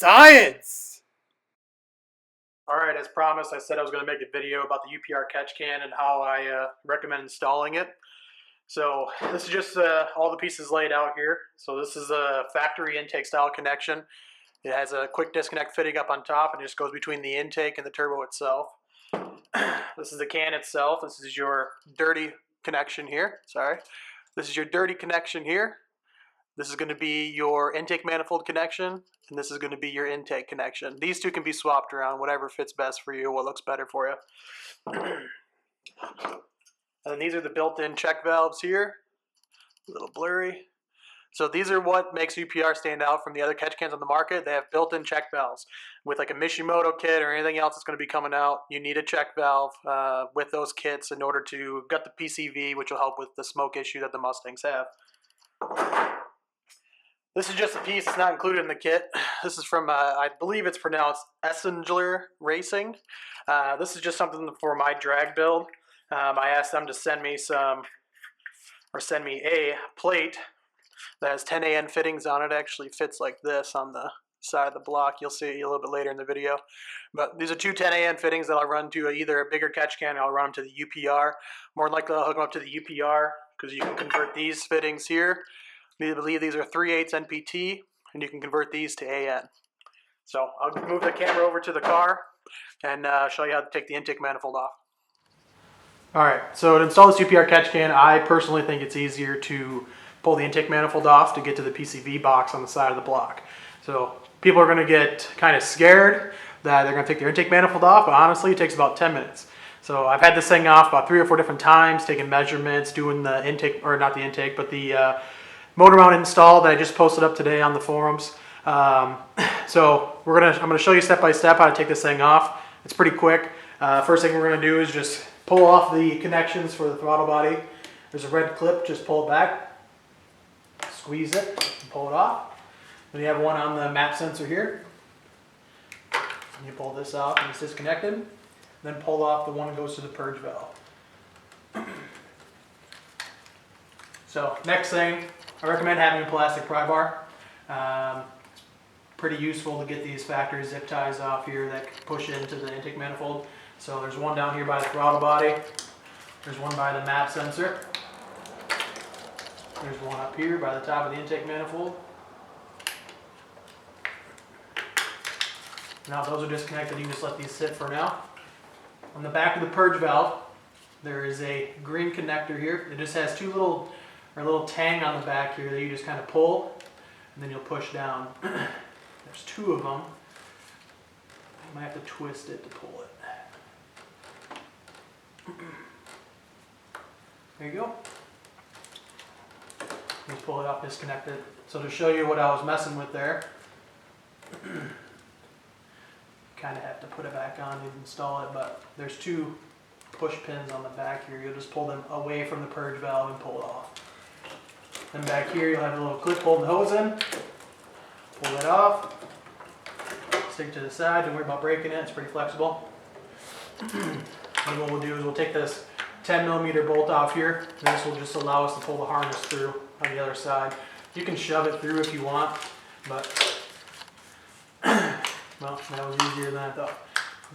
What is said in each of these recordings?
Science! Alright, as promised, I said I was going to make a video about the UPR Catch-Can and how I recommend installing it. So this is just all the pieces laid out here. So this is a factory intake style connection. It has a quick disconnect fitting up on top and it just goes between the intake and the turbo itself. This is the can itself. This is your dirty connection here. Sorry. This is your dirty connection here. This is going to be your intake manifold connection, and this is going to be your intake connection. These two can be swapped around, whatever fits best for you, what looks better for you. And these are the built-in check valves here. A little blurry. So these are what makes UPR stand out from the other catch cans on the market. They have built-in check valves. With like a Mishimoto kit or anything else that's going to be coming out, you need a check valve with those kits in order to gut the PCV, which will help with the smoke issue that the Mustangs have. This is just a piece. It's not included in the kit. This is from, I believe it's pronounced Essengler Racing. This is just something for my drag build. I asked them to send me a plate that has 10 AN fittings on it. It actually fits like this on the side of the block. You'll see a little bit later in the video. But these are two 10 AN fittings that I'll run to either a bigger catch can or I'll run them to the UPR. More than likely I'll hook them up to the UPR because you can convert these fittings here. I believe these are 3/8 NPT, and you can convert these to AN. So I'll move the camera over to the car and show you how to take the intake manifold off. Alright, so to install this UPR catch can, I personally think it's easier to pull the intake manifold off to get to the PCV box on the side of the block. So people are going to get kind of scared that they're going to take their intake manifold off, but honestly it takes about 10 minutes. So I've had this thing off about 3 or 4 different times, taking measurements, doing the intake, or not the intake, but the motor mount install that I just posted up today on the forums. So I'm gonna show you step by step how to take this thing off. It's pretty quick. First thing we're gonna do is just pull off the connections for the throttle body. There's a red clip, just pull it back, squeeze it, and pull it off. Then you have one on the map sensor here. And you pull this off and it's disconnected. Then pull off the one that goes to the purge valve. So next thing, I recommend having a plastic pry bar. It's pretty useful to get these factory zip ties off here that push into the intake manifold. So there's one down here by the throttle body. There's one by the map sensor. There's one up here by the top of the intake manifold. Now those are disconnected, you can just let these sit for now. On the back of the purge valve, there is a green connector here. It just has a little tang on the back here that you just kind of pull and then you'll push down. There's 2 of them. You might have to twist it to pull it. There you go. Just pull it off disconnected. So to show you what I was messing with there, kind of have to put it back on to install it, but there's 2 push pins on the back here. You'll just pull them away from the purge valve and pull it off. Then back here you'll have a little clip holding the hose in. Pull that off. Stick it to the side, don't worry about breaking it, it's pretty flexible. And what we'll do is we'll take this 10mm bolt off here, and this will just allow us to pull the harness through on the other side. You can shove it through if you want, but well, that was easier than I thought.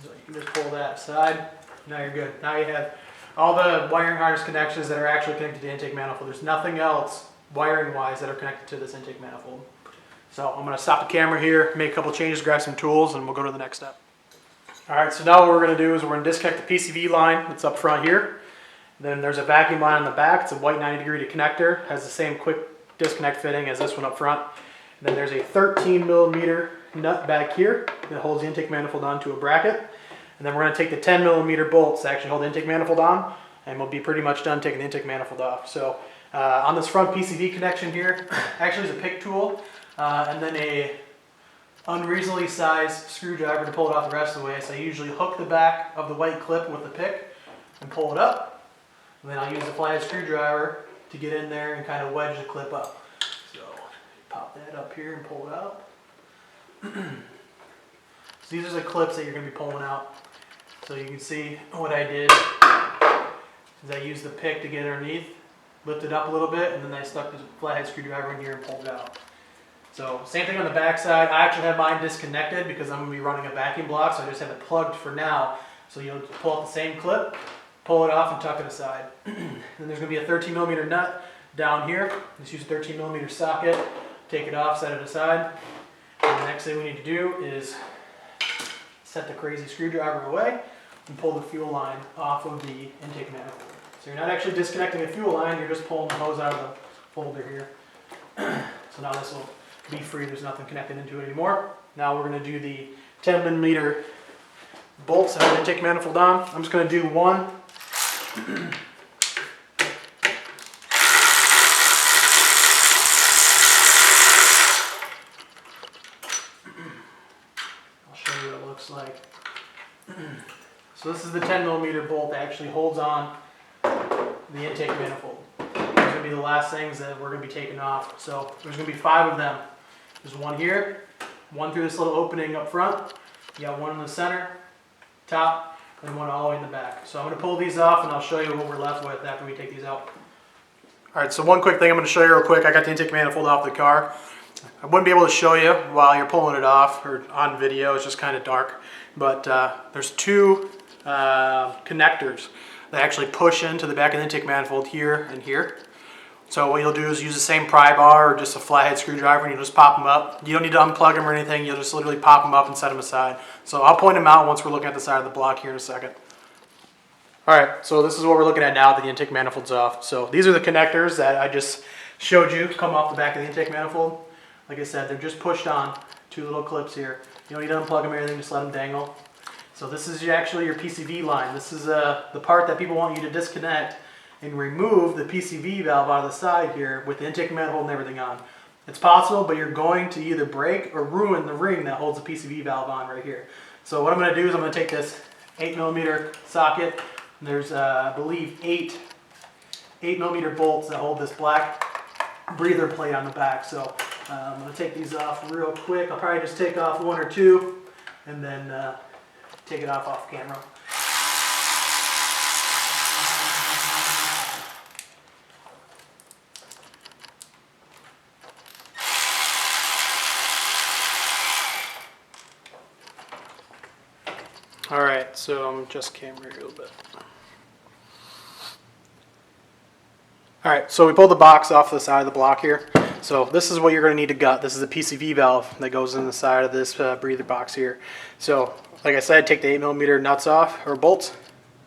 So you can just pull that side, now you're good. Now you have all the wiring harness connections that are actually connected to the intake manifold. There's nothing else wiring wise that are connected to this intake manifold. So I'm going to stop the camera here, make a couple changes, grab some tools, and we'll go to the next step. Alright, so now what we're going to do is we're going to disconnect the PCV line that's up front here. Then there's a vacuum line on the back. It's a white 90-degree connector. It has the same quick disconnect fitting as this one up front. And then there's a 13mm nut back here that holds the intake manifold onto a bracket. And then we're going to take the 10mm bolts that actually hold the intake manifold on, and we'll be pretty much done taking the intake manifold off. So on this front PCV connection here, actually is a pick tool, and then a unreasonably sized screwdriver to pull it off the rest of the way. So I usually hook the back of the white clip with the pick and pull it up. And then I'll use the flathead screwdriver to get in there and kind of wedge the clip up. So pop that up here and pull it out. So these are the clips that you're going to be pulling out. So you can see what I did is I used the pick to get underneath, lift it up a little bit, and then I stuck the flathead screwdriver in here and pulled it out. So same thing on the back side. I actually have mine disconnected because I'm going to be running a vacuum block, so I just have it plugged for now. So you'll pull out the same clip, pull it off, and tuck it aside. Then there's going to be a 13mm nut down here. Just use a 13mm socket, take it off, set it aside. And the next thing we need to do is set the crazy screwdriver away and pull the fuel line off of the intake manifold. So you're not actually disconnecting the fuel line, you're just pulling the hose out of the folder here. So now this will be free, there's nothing connected into it anymore. Now we're going to do the 10mm bolts that have the intake manifold on. I'm just going to do one. I'll show you what it looks like. So this is the 10mm bolt that actually holds on the intake manifold. These are going to be the last things that we're going to be taking off. So there's going to be 5 of them. There's one here, one through this little opening up front. You got one in the center, top, and one all the way in the back. So I'm going to pull these off and I'll show you what we're left with after we take these out. Alright, so one quick thing I'm going to show you real quick. I got the intake manifold off the car. I wouldn't be able to show you while you're pulling it off or on video, it's just kind of dark. But there's 2 connectors that actually push into the back of the intake manifold here and here. So what you'll do is use the same pry bar or just a flathead screwdriver and you'll just pop them up. You don't need to unplug them or anything, you'll just literally pop them up and set them aside. So I'll point them out once we're looking at the side of the block here in a second. Alright, so this is what we're looking at now that the intake manifold's off. So these are the connectors that I just showed you come off the back of the intake manifold. Like I said, they're just pushed on 2 little clips here. You don't need to unplug them or anything, just let them dangle. So this is actually your Pcv line. This is the part that people want you to disconnect and remove the Pcv valve out of the side here with the intake manifold and everything on. It's possible, but you're going to either break or ruin the ring that holds the Pcv valve on right here. So what I'm going to do is I'm going to take this 8mm socket. There's, I believe, 8mm bolts that hold this black breather plate on the back. So I'm going to take these off real quick. I'll probably just take off 1 or 2 and then take it off camera. Alright, so I'm just camera here a little bit. Alright, so we pulled the box off the side of the block here. So this is what you're going to need to gut. This is a Pcv valve that goes in the side of this breather box here. So, like I said, take the 8mm nuts off, or bolts.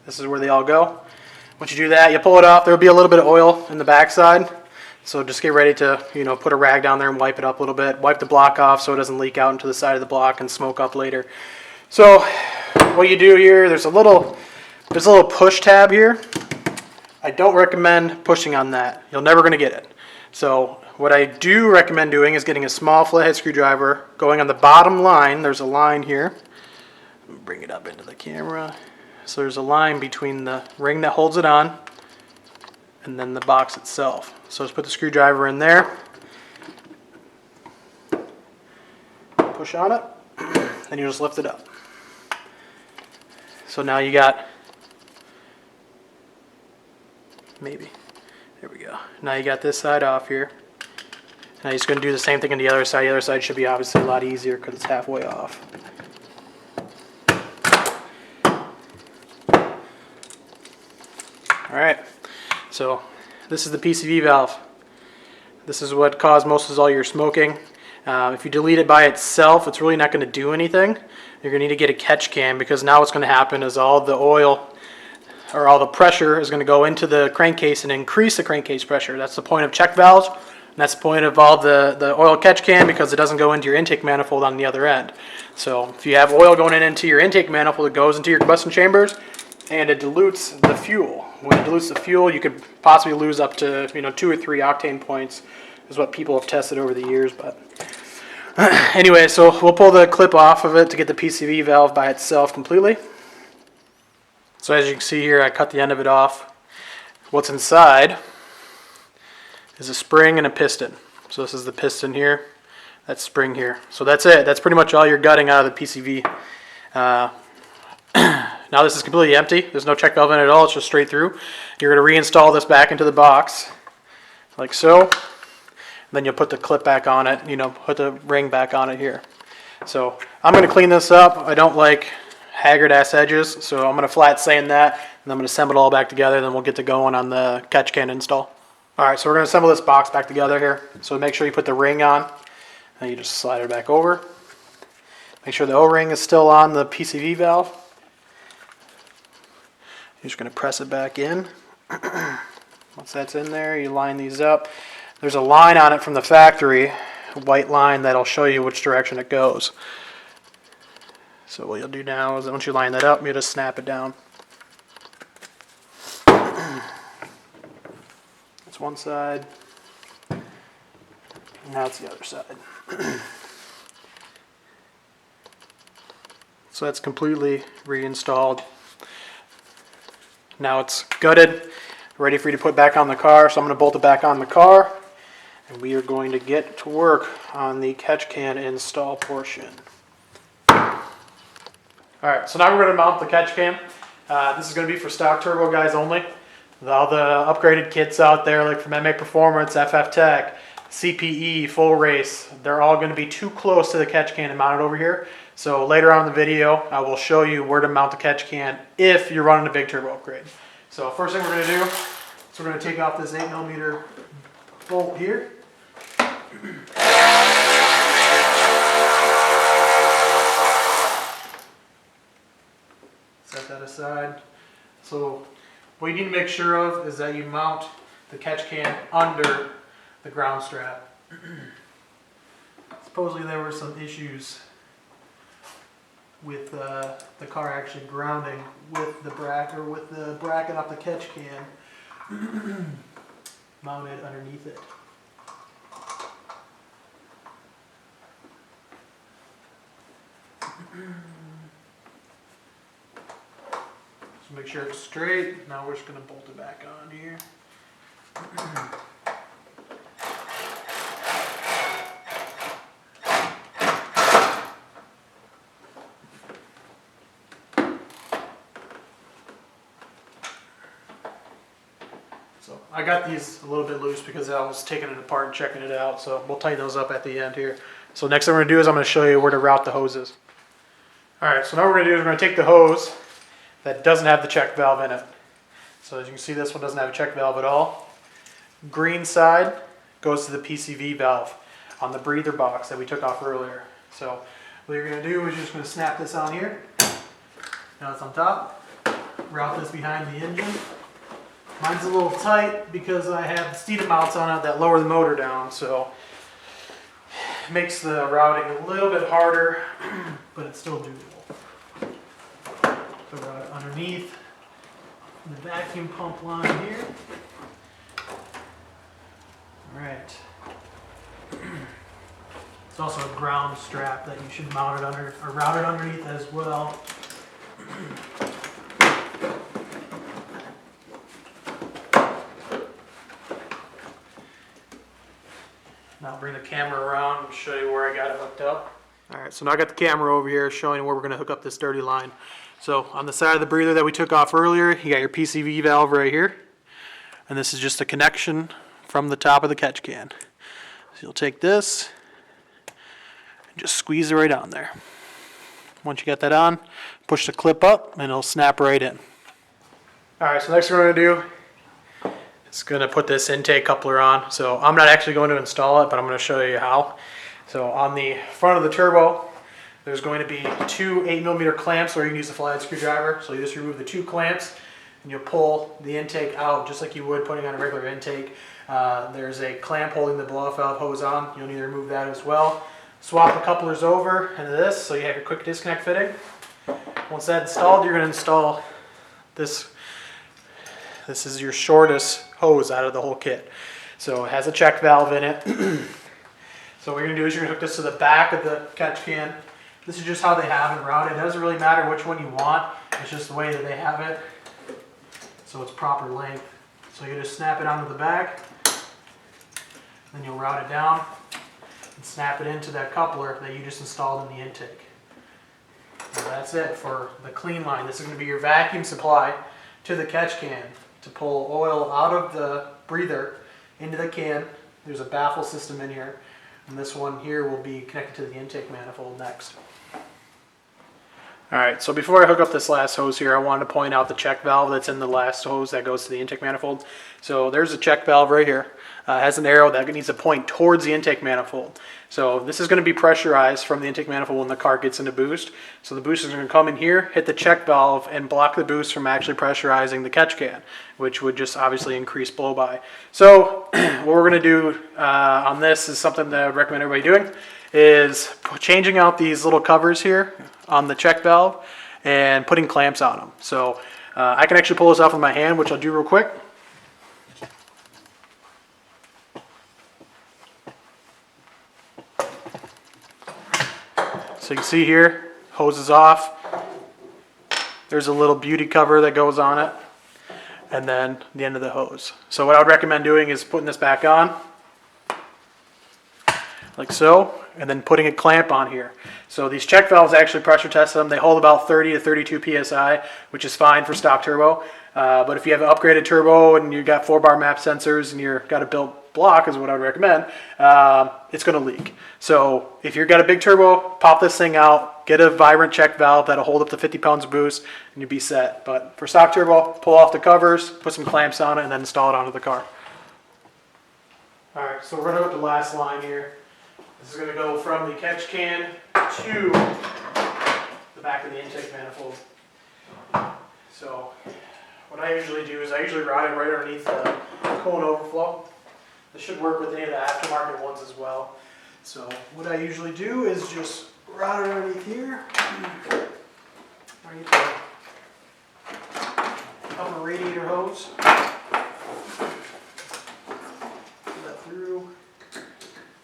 This is where they all go. Once you do that, you pull it off. There will be a little bit of oil in the back side. So just get ready to, put a rag down there and wipe it up a little bit. Wipe the block off so it doesn't leak out into the side of the block and smoke up later. So what you do here, there's a little push tab here. I don't recommend pushing on that. You're never going to get it. So what I do recommend doing is getting a small flathead screwdriver, going on the bottom line. There's a line here. Bring it up into the camera. So there's a line between the ring that holds it on and then the box itself. So just put the screwdriver in there. Push on it, and you just lift it up. So now you got, maybe, there we go. Now you got this side off here. Now you're just going to do the same thing on the other side. The other side should be obviously a lot easier because it's halfway off. Alright, so this is the Pcv valve. This is what caused most of all your smoking. If you delete it by itself, it's really not going to do anything. You're going to need to get a Catch-Can because now what's going to happen is all the oil or all the pressure is going to go into the crankcase and increase the crankcase pressure. That's the point of check valves, and that's the point of all the oil Catch-Can because it doesn't go into your intake manifold on the other end. So if you have oil going into your intake manifold, it goes into your combustion chambers and it dilutes the fuel. When it dilutes the fuel, you could possibly lose up to 2 or 3 octane points is what people have tested over the years. But anyway, so we'll pull the clip off of it to get the Pcv valve by itself completely. So as you can see here, I cut the end of it off. What's inside is a spring and a piston. So this is the piston here, that spring here. So that's it. That's pretty much all you're gutting out of the Pcv. Now this is completely empty. There's no check valve in it at all. It's just straight through. You're going to reinstall this back into the box like so. Then you'll put the clip back on it, you know, put the ring back on it here. So I'm going to clean this up. I don't like haggard ass edges, so I'm going to flat sand that, and I'm going to assemble it all back together, then we'll get to going on the Catch-Can install. Alright, so we're going to assemble this box back together here. So make sure you put the ring on, and you just slide it back over. Make sure the O-ring is still on the Pcv valve. You're just going to press it back in. Once that's in there, you line these up. There's a line on it from the factory, a white line that'll show you which direction it goes. So what you'll do now is once you line that up, you just snap it down. That's one side. Now it's the other side. So that's completely reinstalled. Now it's gutted, ready for you to put back on the car. So I'm going to bolt it back on the car, and we are going to get to work on the Catch-Can install portion. Alright, so now we're going to mount the Catch-Can. This is going to be for stock turbo guys only. All the upgraded kits out there, like from MA Performance, FF Tech, CPE, Full Race, they're all going to be too close to the Catch-Can to mount it over here. So later on in the video, I will show you where to mount the Catch-Can if you're running a big turbo upgrade. So first thing we're going to do is we're going to take off this 8mm bolt here. Set that aside. So what you need to make sure of is that you mount the Catch-Can under the ground strap. Supposedly there were some issues with the car actually grounding with the bracket off the Catch-Can mounted underneath it. So make sure it's straight. Now we're just going to bolt it back on here. So I got these a little bit loose because I was taking it apart and checking it out. So we'll tighten those up at the end here. So next thing we're going to do is I'm going to show you where to route the hoses. Alright, so now what we're going to do is we're going to take the hose that doesn't have the check valve in it. So as you can see, this one doesn't have a check valve at all. Green side goes to the Pcv valve on the breather box that we took off earlier. So what you're going to do is you're just going to snap this on here. Now it's on top. Route this behind the engine. Mine's a little tight because I have Steeda mounts on it that lower the motor down, so it makes the routing a little bit harder, but it's still doable. So route it underneath the vacuum pump line here. Alright. It's also a ground strap that you should mount it under, or route it underneath as well. Now I'll bring the camera around and show you where I got it hooked up. Alright, so now I got the camera over here showing where we're going to hook up this dirty line. So on the side of the breather that we took off earlier, you got your Pcv valve right here. And this is just a connection from the top of the Catch-Can. So you'll take this and just squeeze it right on there. Once you get that on, push the clip up and it'll snap right in. Alright, so next thing we're going to do, it's going to put this intake coupler on. So I'm not actually going to install it, but I'm going to show you how. So on the front of the turbo, there's going to be two 8mm clamps where you can use the flathead screwdriver. So you just remove the two clamps and you'll pull the intake out just like you would putting on a regular intake. There's a clamp holding the blow-off valve hose on. You'll need to remove that as well. Swap the couplers over into this so you have your quick disconnect fitting. Once that's installed, you're going to install this. This is your shortest hose out of the whole kit. So it has a check valve in it. So what you're going to do is you're going to hook this to the back of the Catch-Can. This is just how they have it routed. It doesn't really matter which one you want. It's just the way that they have it. So it's proper length. So you just snap it onto the back. Then you'll route it down and snap it into that coupler that you just installed in the intake. So that's it for the clean line. This is going to be your vacuum supply to the Catch-Can to pull oil out of the breather into the can There's a baffle system in here, and this one here will be connected to the intake manifold next. Alright, so before I hook up this last hose here, I wanted to point out the check valve that's in the last hose that goes to the intake manifold. So there's a check valve right here. It has an arrow that needs to point towards the intake manifold. So this is going to be pressurized from the intake manifold when the car gets into boost. So the boost is going to come in here, hit the check valve, and block the boost from actually pressurizing the Catch-Can, which would just obviously increase blow-by. So what we're going to do on this is something that I recommend everybody doing, is changing out these little covers here on the check valve and putting clamps on them. So I can actually pull this off with my hand, which I'll do real quick. So you can see here, hose is off. There's a little beauty cover that goes on it, and then the end of the hose. So what I would recommend doing is putting this back on, like so, and then putting a clamp on here. So these check valves actually pressure test them. They hold about 30 to 32 psi, which is fine for stock turbo. But if you have an upgraded turbo and you've got 4-bar map sensors and you've got a built block, is what I would recommend, it's going to leak. So if you've got a big turbo, pop this thing out, get a vibrant check valve that'll hold up to 50 pounds of boost, and you'll be set. But for stock turbo, pull off the covers, put some clamps on it, and then install it onto the car. Alright, so we're going to hook up the last line here. This is going to go from the Catch-Can to the back of the intake manifold. So what I usually do is I usually route it right underneath the coolant overflow. This should work with any of the aftermarket ones as well. So what I usually do is just route it underneath here. Underneath the upper radiator hose. Pull that through.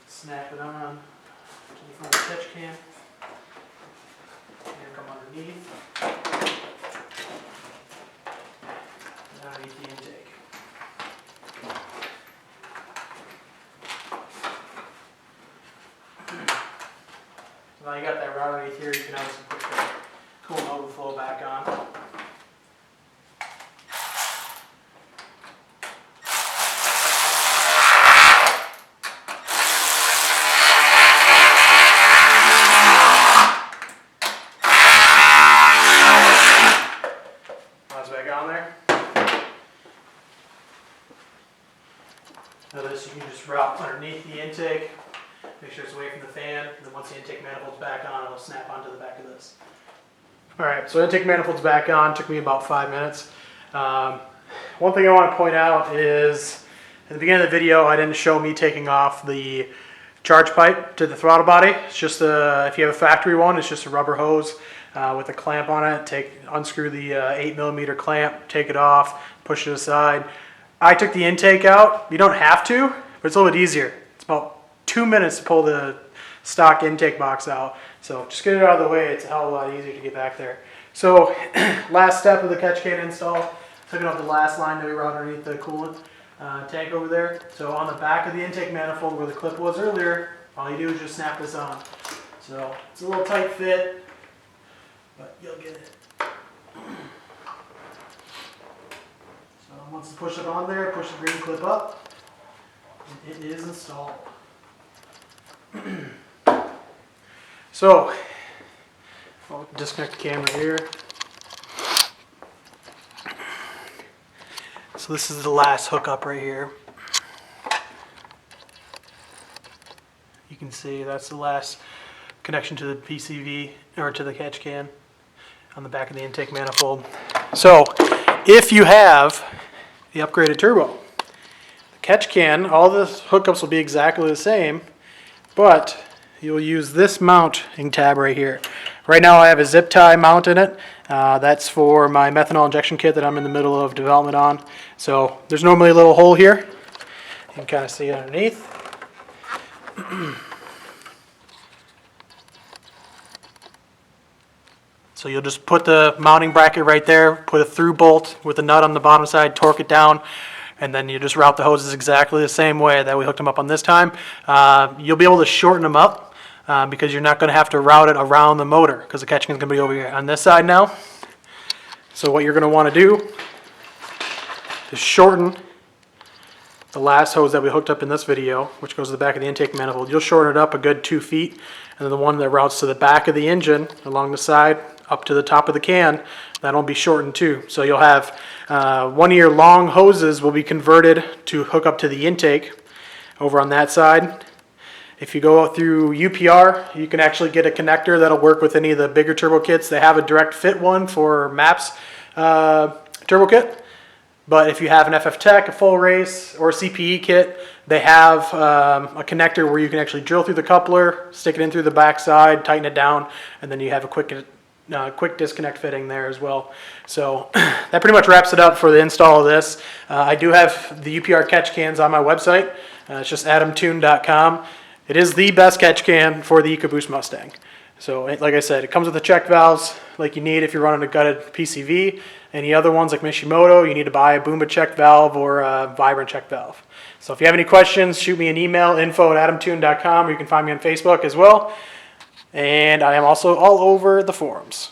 Snap it on to the front of the Catch-Can. And come underneath. And underneath the intake. Now you got that route underneath here, you can obviously put the coolant overflow back on. Now it's back on there. Now this you can just route underneath the intake. Make sure it's away from the fan, and then once the intake manifold's back on, it'll snap onto the back of this. Alright, so intake manifold's back on, took me about 5 minutes. One thing I want to point out is, at the beginning of the video, I didn't show me taking off the charge pipe to the throttle body. It's just if you have a factory one, it's just a rubber hose with a clamp on it. Unscrew the 8mm clamp, take it off, push it aside. I took the intake out. You don't have to, but it's a little bit easier. It's about 2 minutes to pull the stock intake box out. So just get it out of the way. It's a hell of a lot easier to get back there. So last step of the Catch-Can install, took it off the last line that we routed underneath the coolant tank over there. So on the back of the intake manifold where the clip was earlier, all you do is just snap this on. So it's a little tight fit, but you'll get it. So once you push it on there, push the green clip up, and it is installed. So I'll disconnect the camera here. So this is the last hookup right here. You can see that's the last connection to the PCV or to the Catch-Can on the back of the intake manifold. So if you have the upgraded turbo, the Catch-Can, all the hookups will be exactly the same, but you'll use this mounting tab right here. Right now I have a zip tie mount in it. That's for my methanol injection kit that I'm in the middle of development on. So there's normally a little hole here. You can kind of see it underneath. So you'll just put the mounting bracket right there, put a through bolt with a nut on the bottom side, torque it down, and then you just route the hoses exactly the same way that we hooked them up on this time. You'll be able to shorten them up because you're not going to have to route it around the motor because the Catch-Can is going to be over here on this side now. So what you're going to want to do is shorten the last hose that we hooked up in this video, which goes to the back of the intake manifold, you'll shorten it up a good 2 feet, and then the one that routes to the back of the engine along the side up to the top of the can, that'll be shortened too. So you'll have 1 of your long hoses will be converted to hook up to the intake over on that side. If you go through UPR, you can actually get a connector that'll work with any of the bigger turbo kits. They have a direct fit one for MAPS turbo kit. But if you have an FF Tech, a full race, or a CPE kit, they have a connector where you can actually drill through the coupler, stick it in through the backside, tighten it down, and then you have a quick disconnect fitting there as well. So that pretty much wraps it up for the install of this. I do have the UPR Catch-Cans on my website. It's just adamtune.com. It is the best catch can for the EcoBoost Mustang. So like I said, it comes with the check valves like you need if you're running a gutted PCV. Any other ones like Mishimoto, you need to buy a Boomba check valve or a Vibrant check valve. So if you have any questions, shoot me an email, info@adamtune.com, or you can find me on Facebook as well. And I am also all over the forums.